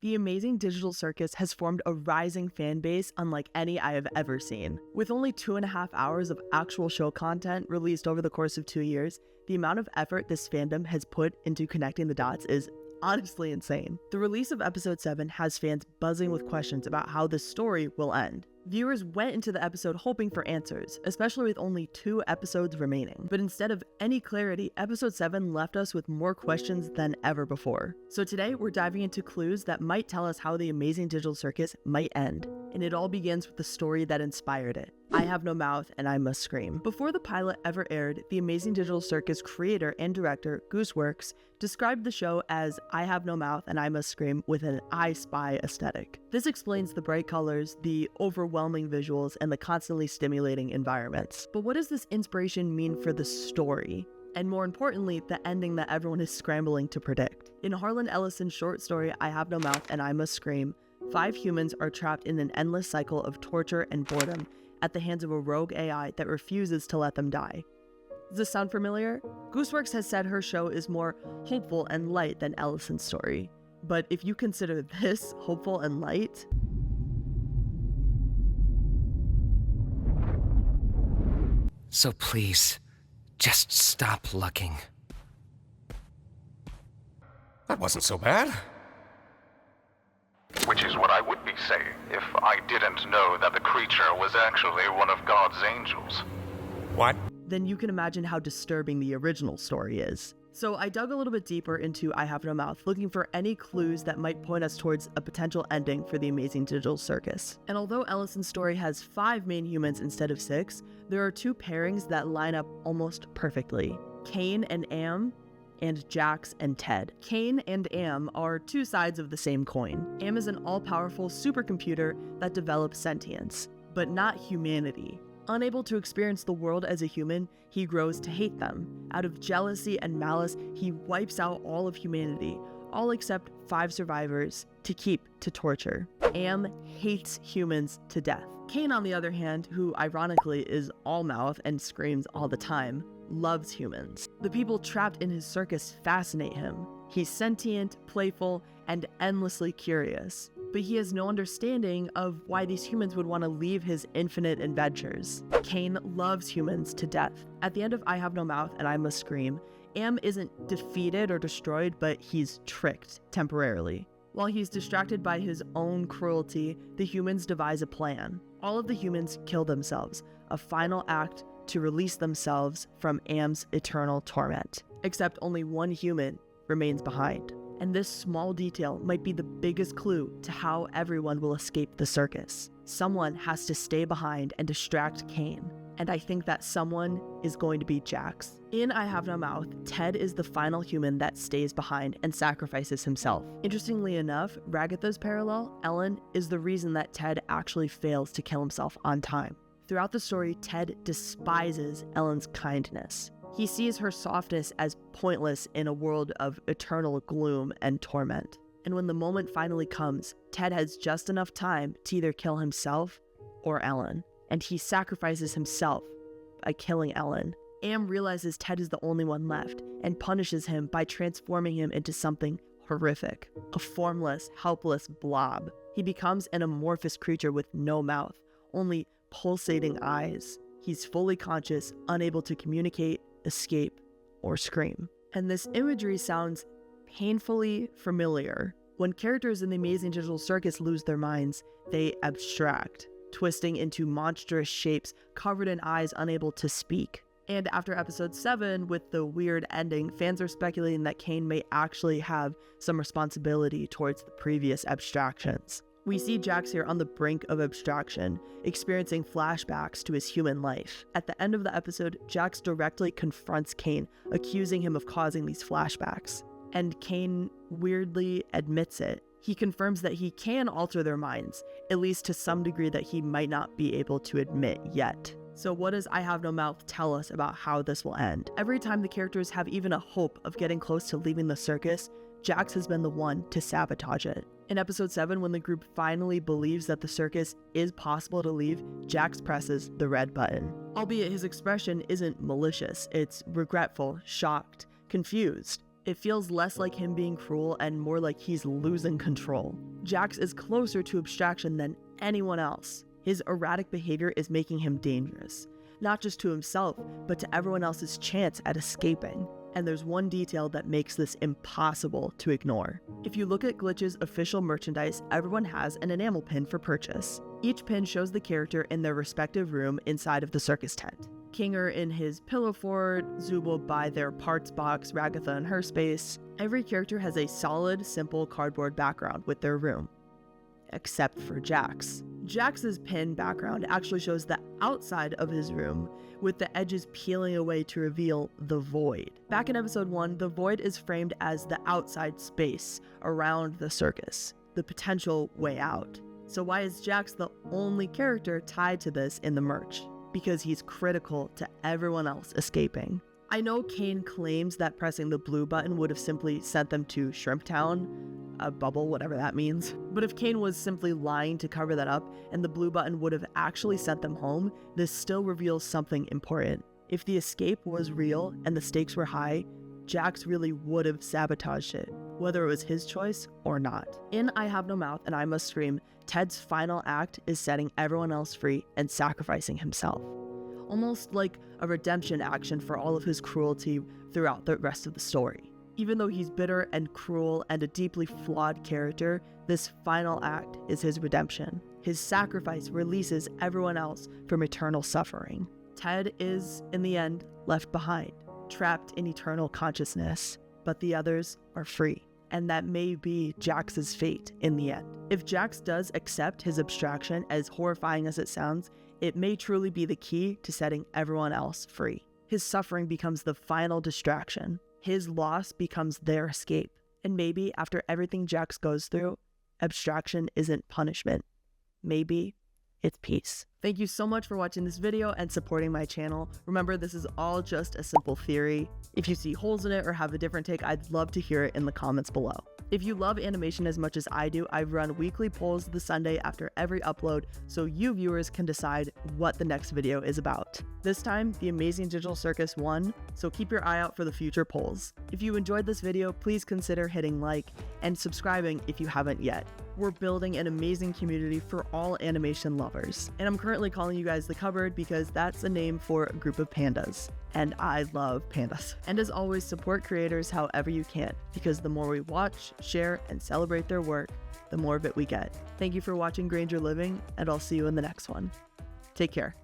The Amazing Digital Circus has formed a rising fan base unlike any I have ever seen. With only 2.5 hours of actual show content released over the course of 2 years, the amount of effort this fandom has put into connecting the dots is honestly insane. The release of episode 7 has fans buzzing with questions about how the story will end. Viewers went into the episode hoping for answers, especially with only 2 episodes remaining. But instead of any clarity, episode 7 left us with more questions than ever before. So today, we're diving into clues that might tell us how the Amazing Digital Circus might end. And it all begins with the story that inspired it. I Have No Mouth and I Must Scream. Before the pilot ever aired, the Amazing Digital Circus creator and director, Gooseworks, described the show as I Have No Mouth and I Must Scream with an I Spy aesthetic. This explains the bright colors, the overwhelming visuals, and the constantly stimulating environments. But what does this inspiration mean for the story? And more importantly, the ending that everyone is scrambling to predict. In Harlan Ellison's short story, I Have No Mouth and I Must Scream, 5 humans are trapped in an endless cycle of torture and boredom at the hands of a rogue AI that refuses to let them die. Does this sound familiar? Gooseworks has said her show is more hopeful and light than Ellison's story. But if you consider this hopeful and light, so please, just stop looking. That wasn't so bad. Which is what I would be saying if I didn't know that the creature was actually one of God's angels. What? then you can imagine how disturbing the original story is. So I dug a little bit deeper into I Have No Mouth, looking for any clues that might point us towards a potential ending for the Amazing Digital Circus. And although Ellison's story has 5 main humans instead of 6, there are 2 pairings that line up almost perfectly. Cain and Am, and Jax and Ted. Cain and Am are 2 sides of the same coin. Am is an all-powerful supercomputer that develops sentience, but not humanity. Unable to experience the world as a human, he grows to hate them. Out of jealousy and malice, he wipes out all of humanity, all except 5 survivors, to keep to torture. Am hates humans to death. Cain, on the other hand, who ironically is all mouth and screams all the time, loves humans. The people trapped in his circus fascinate him. He's sentient, playful, and endlessly curious. But he has no understanding of why these humans would want to leave his infinite adventures. Cain loves humans to death. At the end of I Have No Mouth and I Must Scream, Am isn't defeated or destroyed, but he's tricked temporarily. While he's distracted by his own cruelty, the humans devise a plan. All of the humans kill themselves, a final act to release themselves from Am's eternal torment. Except only 1 human remains behind. And this small detail might be the biggest clue to how everyone will escape the circus. Someone has to stay behind and distract Cain. And I think that someone is going to be Jax. In I Have No Mouth, Ted is the final human that stays behind and sacrifices himself. Interestingly enough, Ragatha's parallel, Ellen, is the reason that Ted actually fails to kill himself on time. Throughout the story, Ted despises Ellen's kindness. He sees her softness as pointless in a world of eternal gloom and torment. And when the moment finally comes, Ted has just enough time to either kill himself or Ellen. And he sacrifices himself by killing Ellen. Am realizes Ted is the only one left and punishes him by transforming him into something horrific. A formless, helpless blob. He becomes an amorphous creature with no mouth, only pulsating eyes. He's fully conscious, unable to communicate, escape, or scream. And this imagery sounds painfully familiar. When characters in the Amazing Digital Circus lose their minds, they abstract, twisting into monstrous shapes covered in eyes unable to speak. And after episode 7, with the weird ending, fans are speculating that Cain may actually have some responsibility towards the previous abstractions. We see Jax here on the brink of abstraction, experiencing flashbacks to his human life. At the end of the episode, Jax directly confronts Cain, accusing him of causing these flashbacks. And Cain weirdly admits it. He confirms that he can alter their minds, at least to some degree that he might not be able to admit yet. So what does I Have No Mouth tell us about how this will end? Every time the characters have even a hope of getting close to leaving the circus, Jax has been the one to sabotage it. In episode 7, when the group finally believes that the circus is possible to leave, Jax presses the red button. Albeit his expression isn't malicious, it's regretful, shocked, confused. It feels less like him being cruel and more like he's losing control. Jax is closer to abstraction than anyone else. His erratic behavior is making him dangerous, not just to himself, but to everyone else's chance at escaping. And there's one detail that makes this impossible to ignore. If you look at Glitch's official merchandise, everyone has an enamel pin for purchase. Each pin shows the character in their respective room inside of the circus tent. Kinger in his pillow fort, Zubul by their parts box, Ragatha in her space. Every character has a solid, simple cardboard background with their room. Except for Jax. Jax's pin background actually shows the outside of his room, with the edges peeling away to reveal the void. Back in episode 1, the void is framed as the outside space around the circus, the potential way out. So why is Jax the only character tied to this in the merch? Because he's critical to everyone else escaping. I know Kane claims that pressing the blue button would have simply sent them to Shrimp Town, a bubble, whatever that means. But if Kane was simply lying to cover that up and the blue button would have actually sent them home, this still reveals something important. If the escape was real and the stakes were high, Jax really would have sabotaged it, whether it was his choice or not. In I Have No Mouth and I Must Scream, Ted's final act is setting everyone else free and sacrificing himself. Almost like a redemption action for all of his cruelty throughout the rest of the story. Even though he's bitter and cruel and a deeply flawed character, this final act is his redemption. His sacrifice releases everyone else from eternal suffering. Ted is, in the end, left behind, trapped in eternal consciousness, but the others are free. And that may be Jax's fate in the end. If Jax does accept his abstraction, as horrifying as it sounds, it may truly be the key to setting everyone else free. His suffering becomes the final distraction. His loss becomes their escape. And maybe after everything Jax goes through, abstraction isn't punishment. Maybe it's peace. Thank you so much for watching this video and supporting my channel. Remember, this is all just a simple theory. If you see holes in it or have a different take, I'd love to hear it in the comments below. If you love animation as much as I do, I run weekly polls the Sunday after every upload so you viewers can decide what the next video is about. This time, The Amazing Digital Circus won, so keep your eye out for the future polls. If you enjoyed this video, please consider hitting like and subscribing if you haven't yet. We're building an amazing community for all animation lovers. And I'm currently calling you guys the Cupboard because that's a name for a group of pandas. And I love pandas. And as always, support creators however you can, because the more we watch, share, and celebrate their work, the more of it we get. Thank you for watching Granger Living, and I'll see you in the next one. Take care.